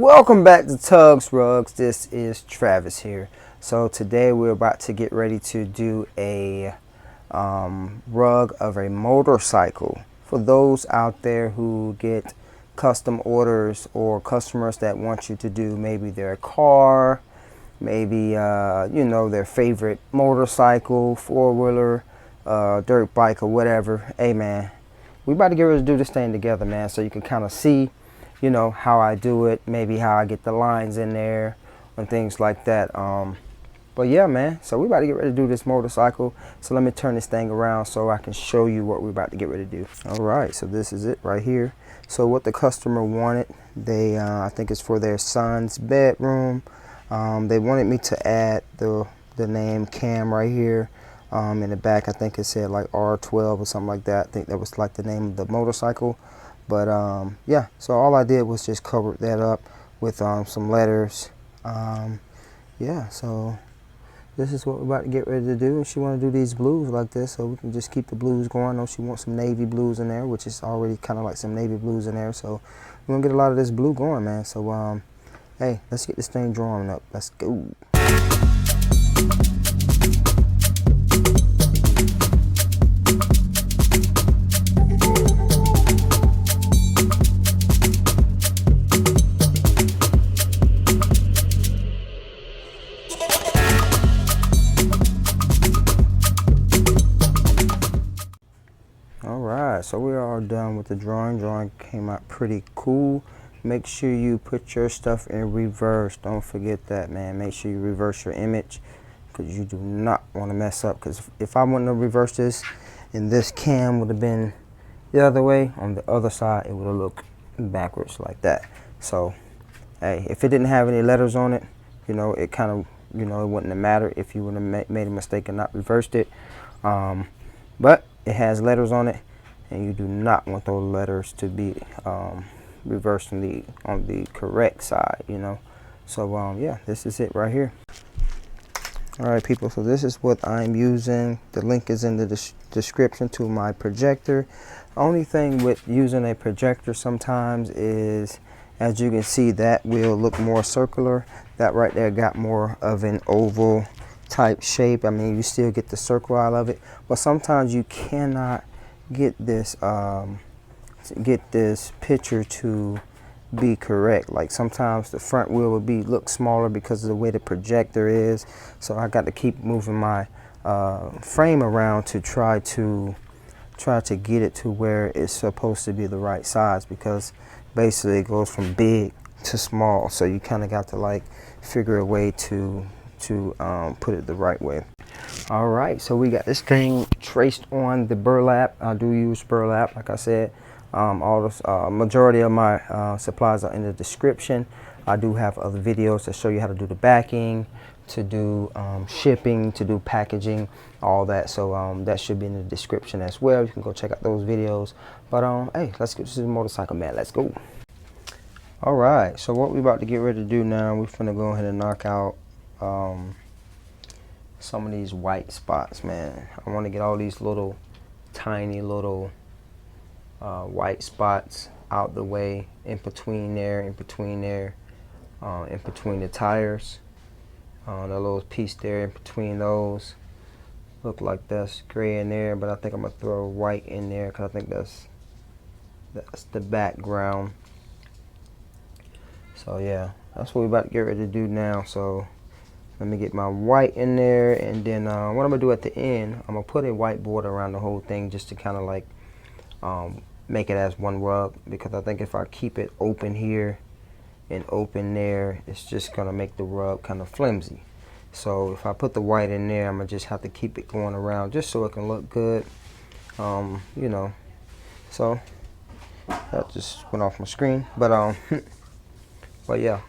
Welcome back to Tugs Rugs. This is Travis here. So today we're about to get ready to do a rug of a motorcycle. For those out there who get custom orders or customers that want you to do maybe their car, maybe their favorite motorcycle, four-wheeler, dirt bike or whatever. Hey man, we about to get ready to do this thing together, man, so you can kind of see how I do it, maybe how I get the lines in there and things like that. But yeah, man, so we about to get ready to do this motorcycle. So let me turn this thing around so I can show you what we're about to get ready to do. All right, so this is it right here. So what the customer wanted, they I think it's for their son's bedroom. They wanted me to add the name Cam right here. In the back, I think it said like R12 or something like that. I think that was like the name of the motorcycle. But yeah, so all I did was just cover that up with some letters. Yeah, so this is what we're about to get ready to do. And she want to do these blues like this, so we can just keep the blues going. I know she wants some navy blues in there, which is already kind of like some navy blues in there. So we're gonna get a lot of this blue going, man. So hey, let's get this thing drawn up. Let's go. Alright, so we are done with the drawing. Drawing came out pretty cool. Make sure you put your stuff in reverse. Don't forget that, man. Make sure you reverse your image, because you do not want to mess up. Because if I wouldn't have reversed this and this cam would have been the other way, on the other side it would have looked backwards like that. So hey, if it didn't have any letters on it, it kind of it wouldn't have mattered if you would have made a mistake and not reversed it. But it has letters on it, and you do not want those letters to be reversed on the correct side, So yeah, this is it right here. All right, people, so this is what I'm using. The link is in the description to my projector. Only thing with using a projector sometimes is, as you can see, that will look more circular. That right there got more of an oval type shape. I mean, you still get the circle out of it, but sometimes you cannot get this picture to be correct. Like sometimes the front wheel will look smaller because of the way the projector is. So I got to keep moving my frame around to try to get it to where it's supposed to be the right size, because basically it goes from big to small. So you kind of got to like figure a way to put it the right way. All right, so we got this thing traced on the burlap. I do use burlap, like I said. All the majority of my supplies are in the description. I do have other videos that show you how to do the backing, to do shipping, to do packaging, all that. So that should be in the description as well. You can go check out those videos. But hey, let's get to the motorcycle, man. Let's go. All right, so what we're about to get ready to do now, we're gonna go ahead and knock out some of these white spots, man. I want to get all these little tiny little white spots out the way, in between the tires. The little piece there in between those, look like that's gray in there, but I think I'm gonna throw white in there because I think that's the background. So yeah, that's what we're about to get ready to do now. So let me get my white in there, and then what I'm gonna do at the end, I'm gonna put a white border around the whole thing, just to kind of like make it as one rug, because I think if I keep it open here and open there, it's just gonna make the rug kind of flimsy. So if I put the white in there, I'm gonna just have to keep it going around just so it can look good. So that just went off my screen, but but yeah,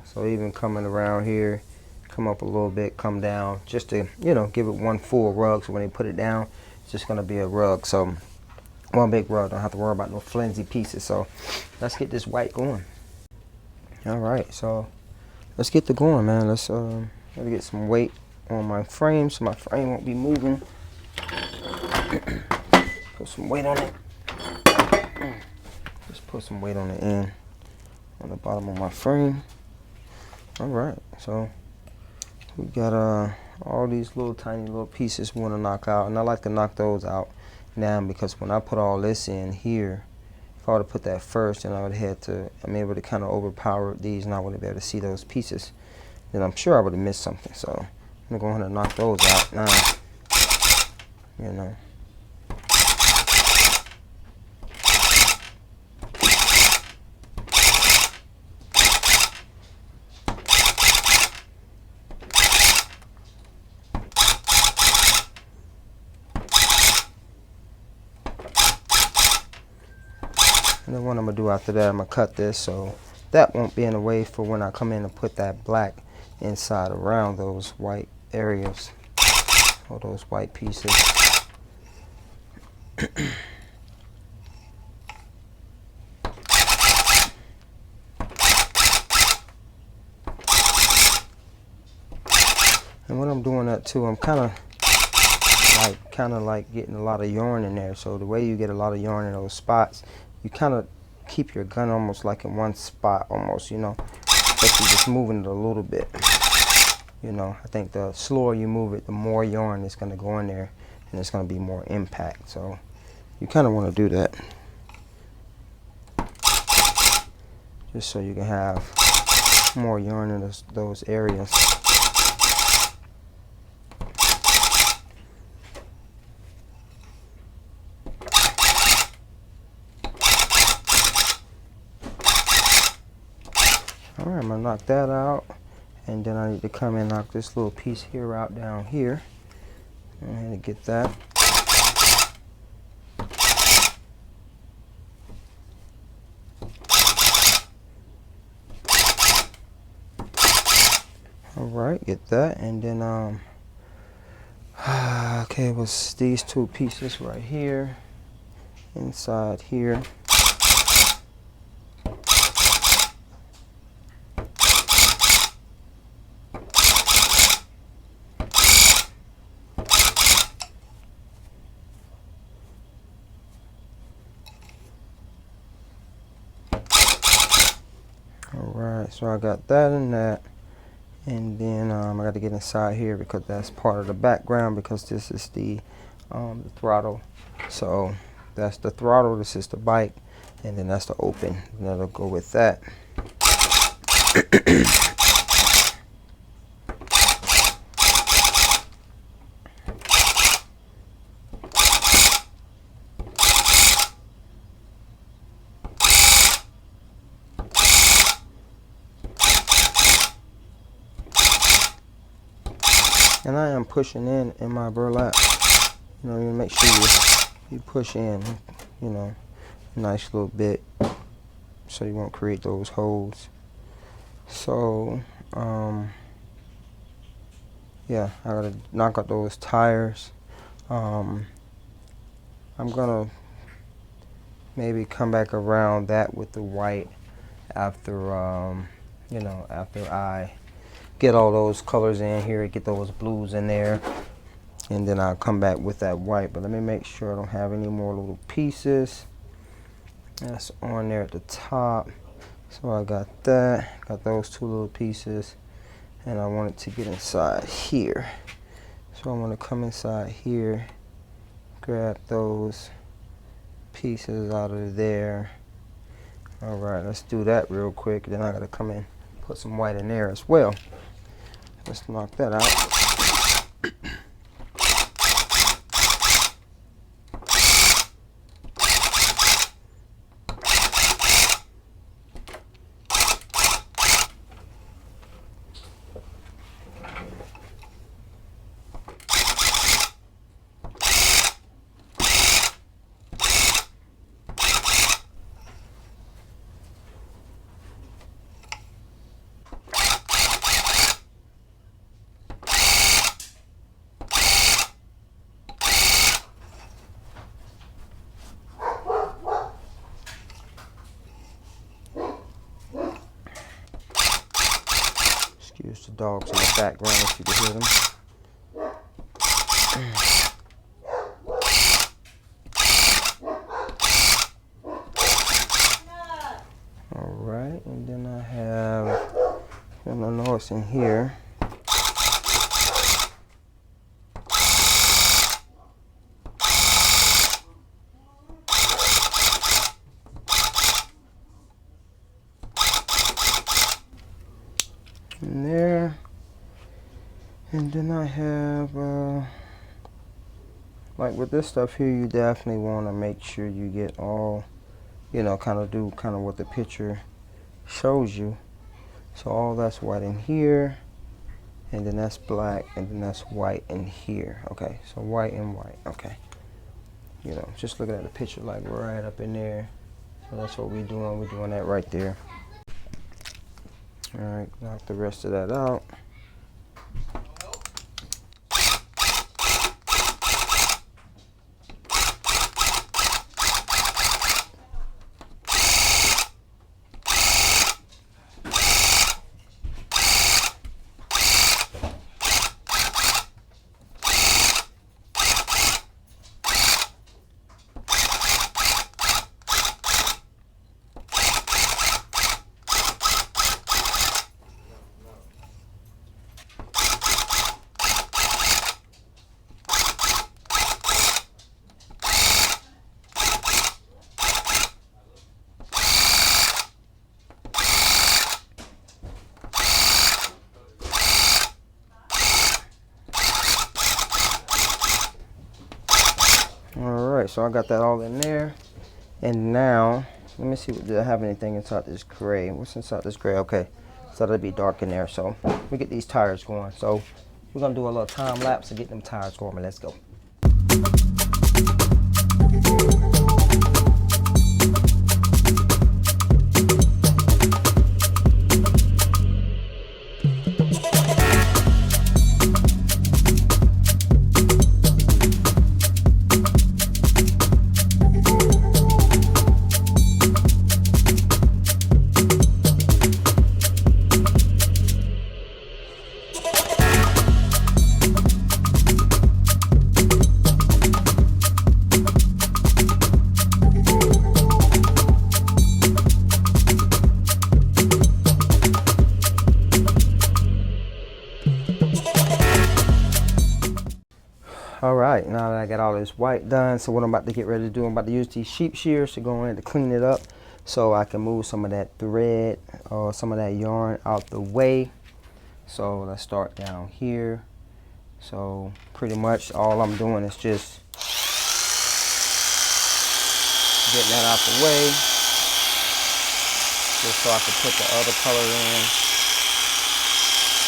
so even coming around here, come up a little bit, come down, just to give it one full rug, so when they put it down, it's just gonna be a rug. So one big rug, don't have to worry about no flimsy pieces. So let's get this white going. All right, so let's get the going, man. Let's get some weight on my frame so my frame won't be moving. Put some weight on it. Just put some weight on the end. on the bottom of my frame. All right, so we got all these little tiny little pieces we want to knock out, and I like to knock those out now because when I put all this in here, if I would have put that first, then I would have had to, I'm able to kind of overpower these and I wouldn't be able to see those pieces. Then I'm sure I would have missed something. So I'm going to go ahead and knock those out now, you know. And then what I'm going to do after that, I'm going to cut this so that won't be in the way for when I come in and put that black inside around those white areas or those white pieces. And when I'm doing that too, I'm kind of like getting a lot of yarn in there. So the way you get a lot of yarn in those spots, you kind of keep your gun almost like in one spot almost, you know, but you're just moving it a little bit. You know, I think the slower you move it, the more yarn is going to go in there and it's going to be more impact. So you kind of want to do that just so you can have more yarn in those areas. Alright, I'm going to knock that out, and then I need to come and knock this little piece here out down here. I'm going to get that. Alright, get that, and then okay, it was these two pieces right here, inside here. Alright, so I got that and that, and then I got to get inside here because that's part of the background, because this is the throttle. So that's the throttle, this is the bike, and then that's the open, and that'll go with that. And I am pushing in my burlap. You know, you make sure you push in, you know, a nice little bit so you won't create those holes. So, yeah, I gotta knock out those tires. I'm gonna maybe come back around that with the white after, you know, after I get all those colors in here, get those blues in there, and then I'll come back with that white. But let me make sure I don't have any more little pieces. That's on there at the top. So I got that, got those two little pieces, and I want it to get inside here. So I'm going to come inside here, grab those pieces out of there. All right, let's do that real quick. Then I got to come in, put some white in there as well. Let's knock that out. Excuse the dogs in the background if you can hear them. All right. right, and then I have, I don't know what's in here. In there, and then I have, like with this stuff here, you definitely want to make sure you get all, you know, kind of what the picture shows you. So all that's white in here, and then that's black, and then that's white in here. Okay, so white and white. Okay, you know, just looking at the picture like right up in there. So that's what we're doing. We're doing that right there. All right, knock the rest of that out. Alright, so I got that all in there. And now, let me see, do I have anything inside this gray? What's inside this gray? Okay, so that'll be dark in there. So we get these tires going. So we're gonna do a little time lapse to get them tires going. Let's go. All right, now that I got all this white done, so what I'm about to get ready to do, I'm about to use these sheep shears to go in to clean it up so I can move some of that thread or some of that yarn out the way. So let's start down here. So pretty much all I'm doing is just getting that out the way, just so I can put the other color in.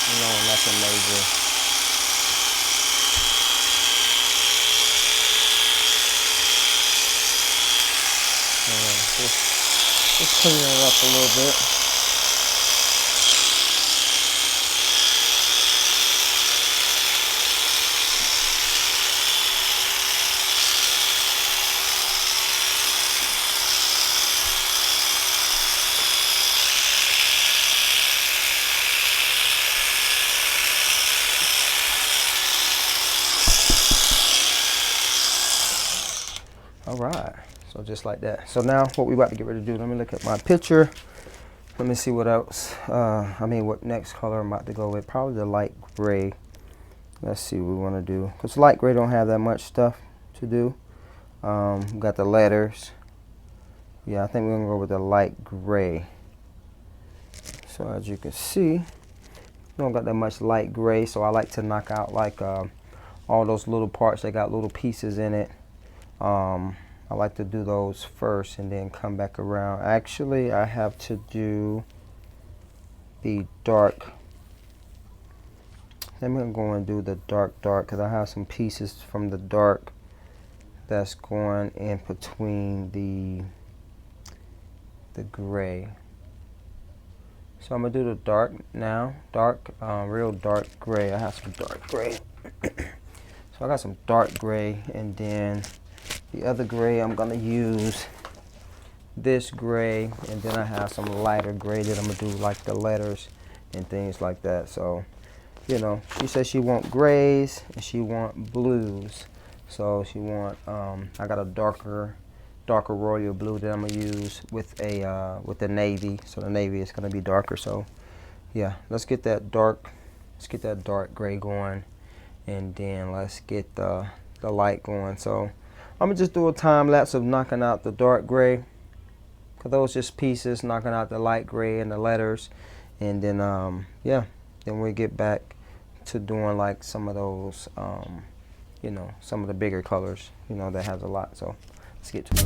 You know, nothing major. Just clean it up a little bit. All right, so just like that. So now what we about to get ready to do, let me look at my picture. Let me see what else, what next color I'm about to go with. Probably the light gray. Let's see what we want to do. Because light gray don't have that much stuff to do. We got the letters. Yeah, I think we're going to go with the light gray. So as you can see, we don't got that much light gray. So I like to knock out like all those little parts that got little pieces in it. I like to do those first and then come back around. Actually, I have to do the dark. I'm going to go and do the dark because I have some pieces from the dark that's going in between the gray. So I'm going to do the dark now. Real dark gray. I have some dark gray. So I got some dark gray, and then the other gray, I'm gonna use this gray, and then I have some lighter gray that I'm gonna do like the letters and things like that. So, you know, she says she want grays and she want blues. So she want, I got a darker darker royal blue that I'm gonna use with the navy. So the navy is gonna be darker. So yeah, let's get that dark gray going, and then let's get the light going. So I'm gonna just do a time lapse of knocking out the dark gray, cause those just pieces, knocking out the light gray and the letters, and then yeah, then we get back to doing like some of those you know, some of the bigger colors, you know, that has a lot. So let's get to it.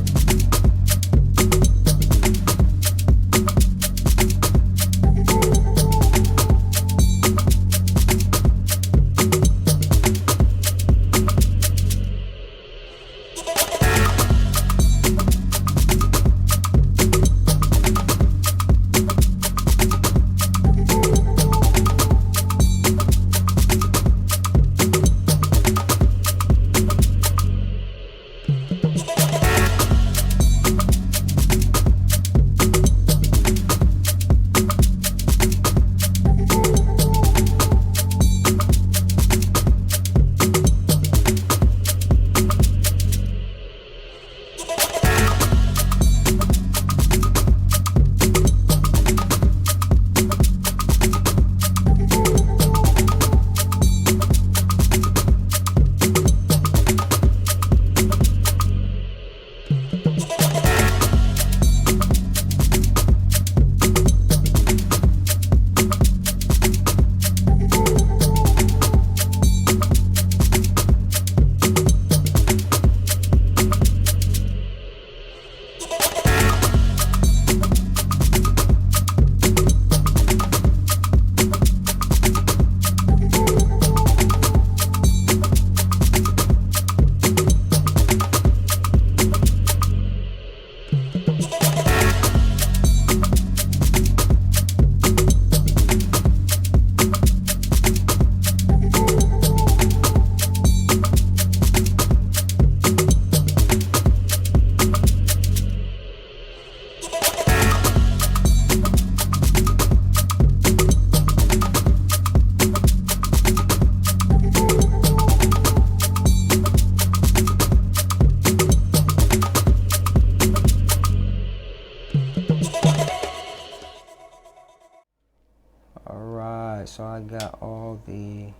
Alright, so I got all the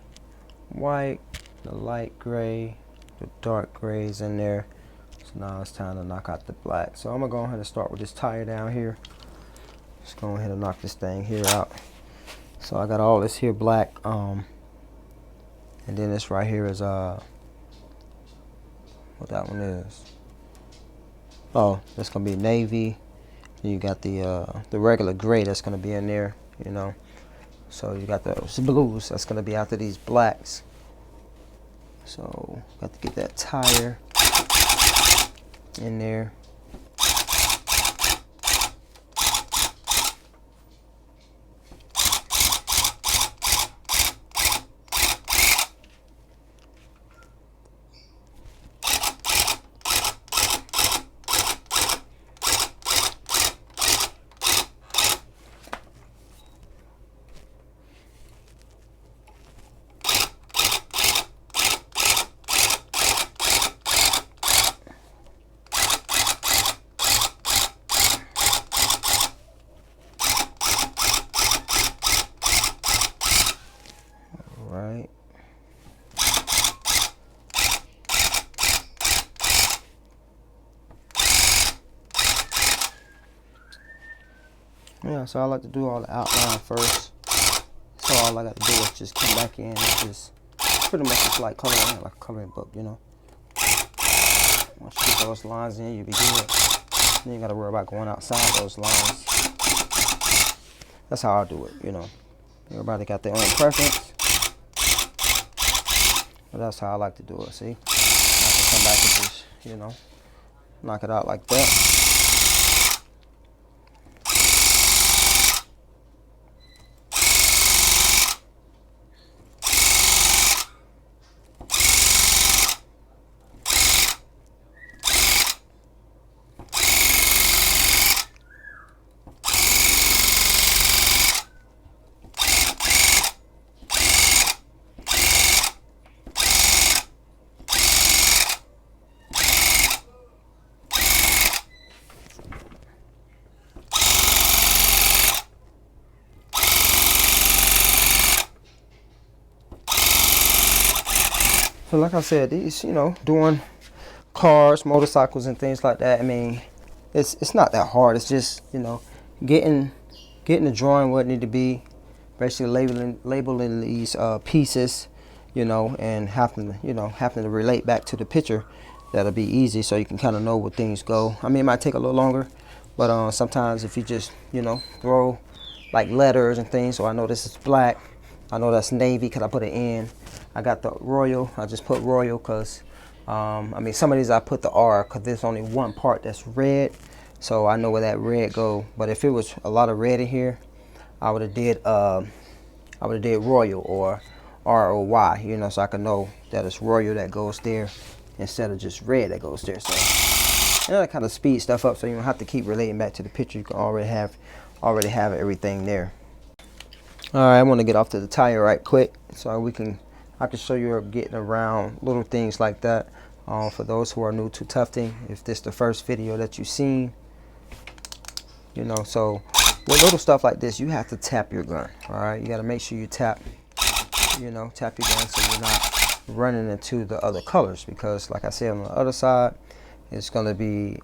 white, the light gray, the dark grays in there. So now it's time to knock out the black. So I'm gonna go ahead and start with this tire down here. Just go ahead and knock this thing here out. So I got all this here black, and then this right here is what that one is. Oh, that's gonna be navy. Then you got the regular gray that's gonna be in there, you know. So you got those blues that's gonna be after these blacks. So got to get that tire in there. Right. Yeah, so I like to do all the outline first. So all I got to do is just come back in and just pretty much just like coloring, like a coloring book, you know. Once you get those lines in, you'll be good. Then you got to worry about going outside those lines. That's how I do it, you know. Everybody got their own preference. But that's how I like to do it, see? I can come back and just, you know, knock it out like that. So like I said, these, doing cars, motorcycles, and things like that. I mean, it's not that hard. It's just, getting the drawing what it need to be, basically labeling these pieces, and having to relate back to the picture. That'll be easy, so you can kind of know where things go. I mean, it might take a little longer, but sometimes if you just throw like letters and things. So I know this is black. I know that's navy because I put an N. I got the royal. I just put royal because I mean, some of these I put the R because there's only one part that's red, so I know where that red go. But if it was a lot of red in here, I would have did royal or ROY, so I could know that it's royal that goes there instead of just red that goes there. So that kind of speeds stuff up, so you don't have to keep relating back to the picture. You can already have everything there. All right, I want to get off to the tire right quick so I can show you getting around little things like that. For those who are new to tufting, if this is the first video that you've seen, so with little stuff like this, you have to tap your gun. All right, you got to make sure you tap your gun so you're not running into the other colors, because like I said, on the other side, it's going to be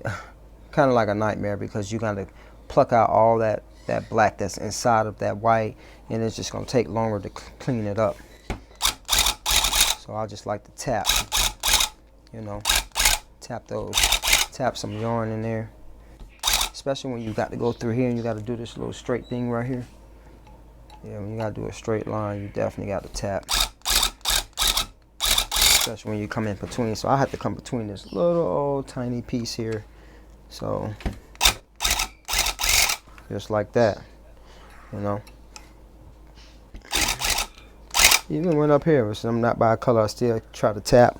kind of like a nightmare because you got to pluck out all that black that's inside of that white, and it's just going to take longer to clean it up. So I just like to tap some yarn in there, especially when you got to go through here and you got to do this little straight thing right here. Yeah, when you got to do a straight line, you definitely got to tap, especially when you come in between. So I have to come between this little old tiny piece here, so just like that, Even went up here, but I'm not by color. I still try to tap.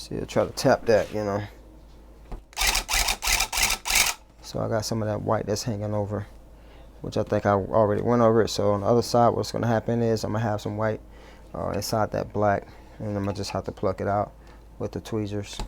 that, So I got some of that white that's hanging over, which I think I already went over it. So on the other side, what's going to happen is I'm going to have some white inside that black, and I'm going to just have to pluck it out with the tweezers.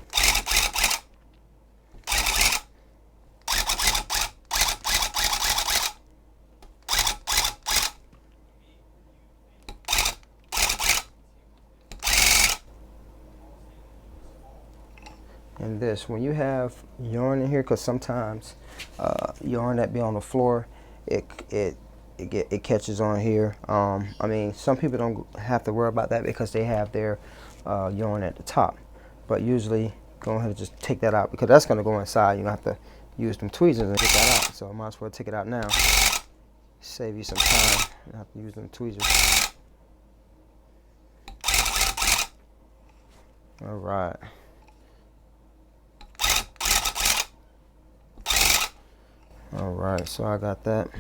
And this, when you have yarn in here, because sometimes yarn that be on the floor, it catches on here. I mean, some people don't have to worry about that because they have their yarn at the top, but usually go ahead and just take that out, because that's going to go inside. You're going to have to use them tweezers and get that out. So I might as well take it out now, save you some time. You don't have to use them tweezers. All right. All right, so I got that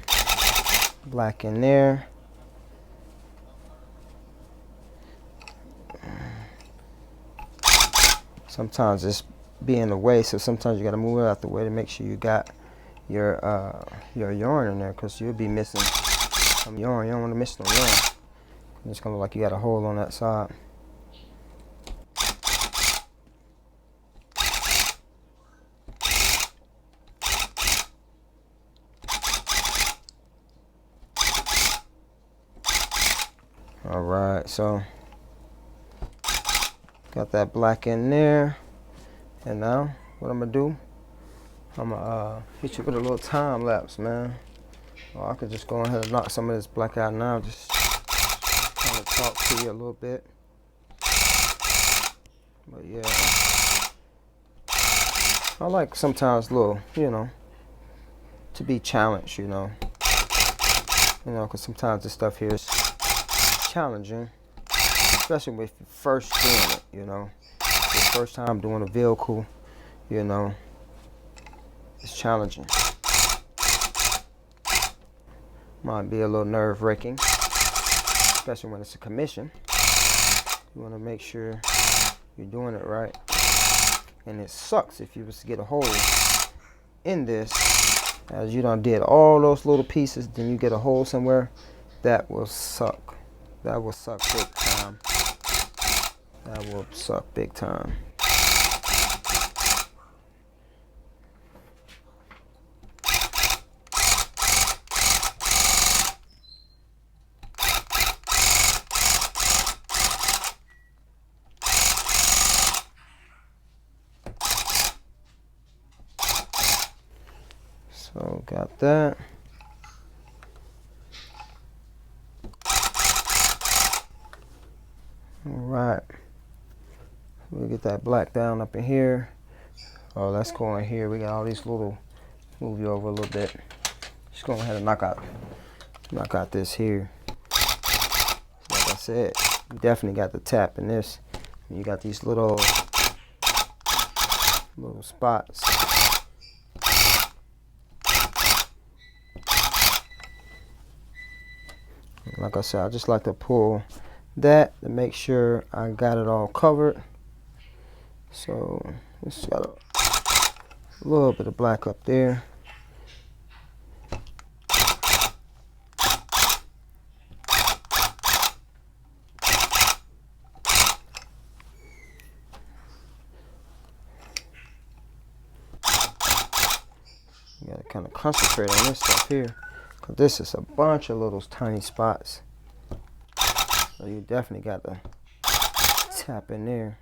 black in there. Sometimes it's be in the way, so sometimes you got to move it out the way to make sure you got your yarn in there, because you'll be missing some yarn. You don't want to miss no yarn. It's gonna look like you got a hole on that side. All right, so got that black in there, and now what I'm gonna do, I'm gonna hit you with a little time lapse, man. Or I could just go ahead and knock some of this black out now, just kind of talk to you a little bit. But yeah, I like sometimes little, to be challenged, because sometimes this stuff here is challenging, especially when you're first doing it, your first time doing a vehicle, it's challenging. Might be a little nerve-wracking, especially when it's a commission. You want to make sure you're doing it right, and it sucks if you was to get a hole in this, as you done did all those little pieces, then you get a hole somewhere. That will suck. That will suck big time. That will suck big time. So got that. All right. We'll get that black down up in here. Oh, let's go in here. We got all these little, move you over a little bit. Just go ahead and knock out this here. Like I said, you definitely got the tap in this. You got these little spots. Like I said, I just like to pull that to make sure I got it all covered. So just got a little bit of black up there. You gotta kind of concentrate on this stuff here, because this is a bunch of little tiny spots. So you definitely got to tap in there.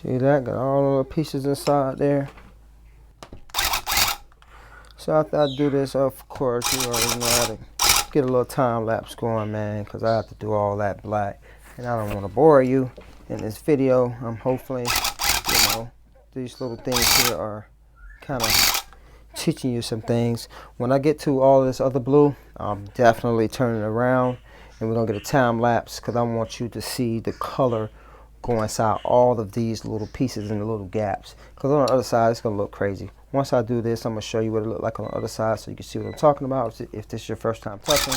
See that? Got all the pieces inside there. So after I do this, of course, you already know how to get a little time lapse going, man, because I have to do all that black. And I don't want to bore you in this video. I'm hopefully, you know, these little things here are kind of teaching you some things. When I get to all this other blue, I'm definitely turning around and we're going to get a time lapse, because I want you to see the color go inside all of these little pieces and the little gaps, because on the other side it's gonna look crazy. Once I do this, I'm gonna show you what it looked like on the other side, so you can see what I'm talking about if this is your first time touching,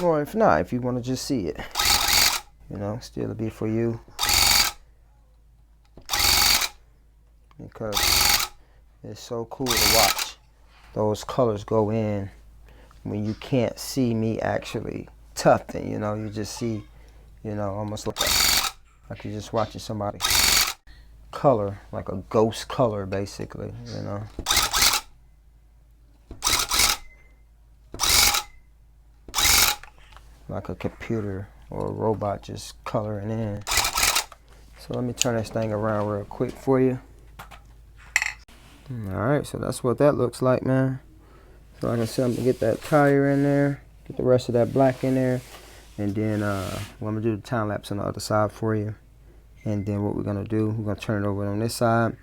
or if not, if you want to just see it, you know, still be for you, because it's so cool to watch those colors go in when you can't see me actually tufting. You know, you just see, you know, almost look like you're just watching somebody color, like a ghost color, basically, you know. Like a computer or a robot just coloring in. So let me turn this thing around real quick for you. Alright, so that's what that looks like, man. So like I said, I'm gonna get that tire in there, get the rest of that black in there. And then I'm going to do the time lapse on the other side for you. And then what we're going to do, we're going to turn it over on this side.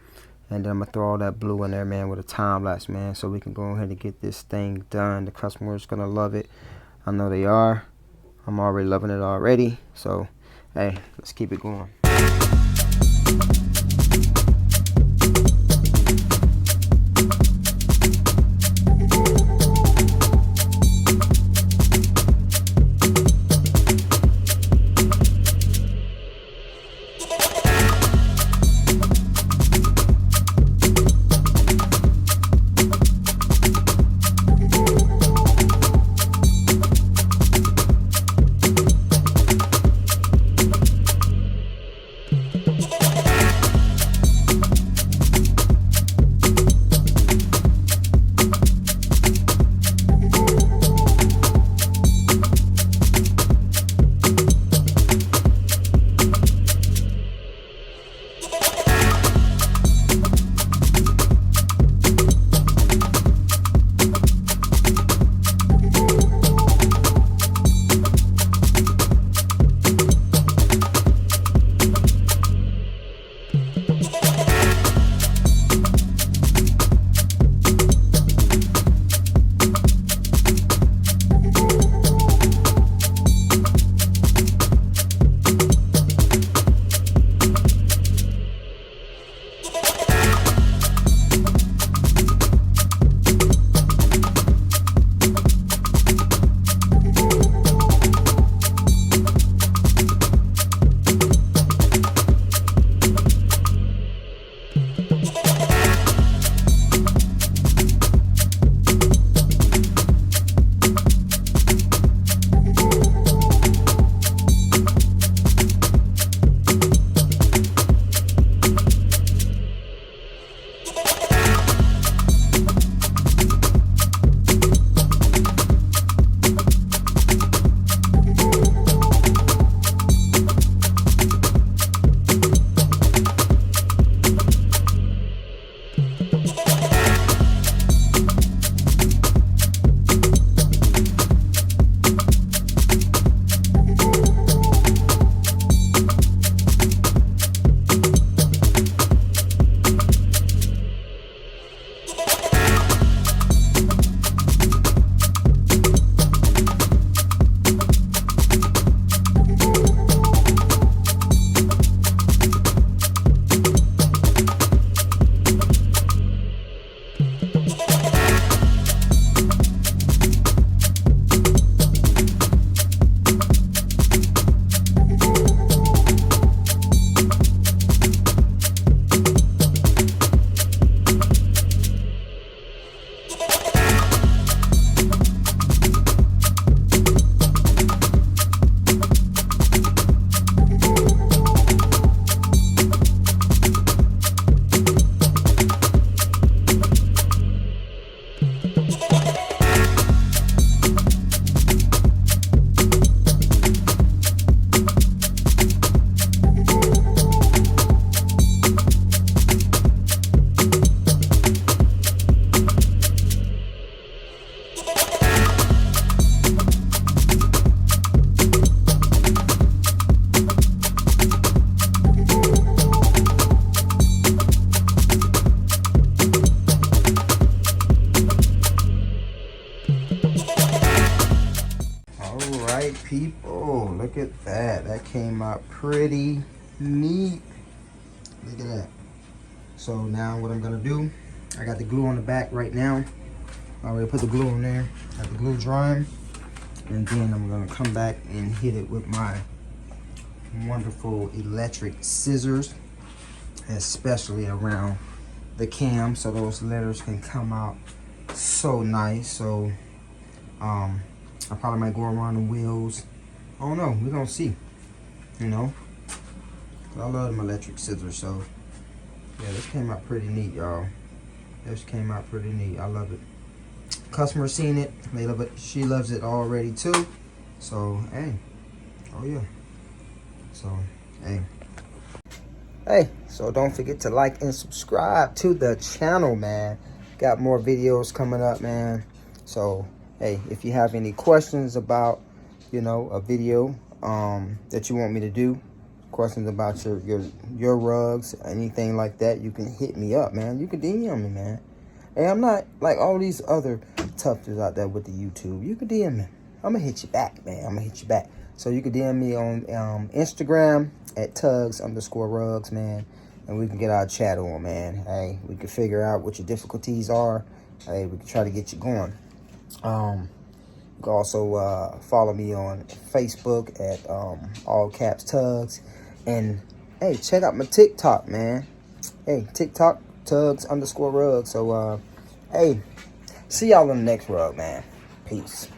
And then I'm going to throw all that blue in there, man, with a time lapse, man. So we can go ahead and get this thing done. The customer is going to love it. I know they are. I'm already loving it already. So, hey, let's keep it going. people. Look at that. That came out pretty neat. Look at that. So now what I'm gonna do, I got the glue on the back right now. I already put the glue on there. Got the glue drying. And then I'm gonna come back and hit it with my wonderful electric scissors, especially around the cam, so those letters can come out so nice. So I probably might go around the wheels. I don't know, we're gonna see, you know. I love them electric scissors. So yeah, this came out pretty neat, y'all. This came out pretty neat. I love it. Customer seen it, they love it. She loves it already too. So hey, oh yeah. So hey, so don't forget to like and subscribe to the channel, man. Got more videos coming up, man. So hey, if you have any questions about, you know, a video that you want me to do, questions about your rugs, anything like that, you can hit me up, man. You can DM me, man. Hey, I'm not like all these other toughers out there with the YouTube. You can DM me. I'm gonna hit you back, man. I'm gonna hit you back. So you can DM me on Instagram at Tugs_rugs, man. And we can get our chat on, man. Hey, we can figure out what your difficulties are. Hey, we can try to get you going. You can also follow me on Facebook at all caps Tugs. And hey, check out my TikTok, man. Hey, TikTok Tugs_rugs. So hey, see y'all in the next rug, man. Peace.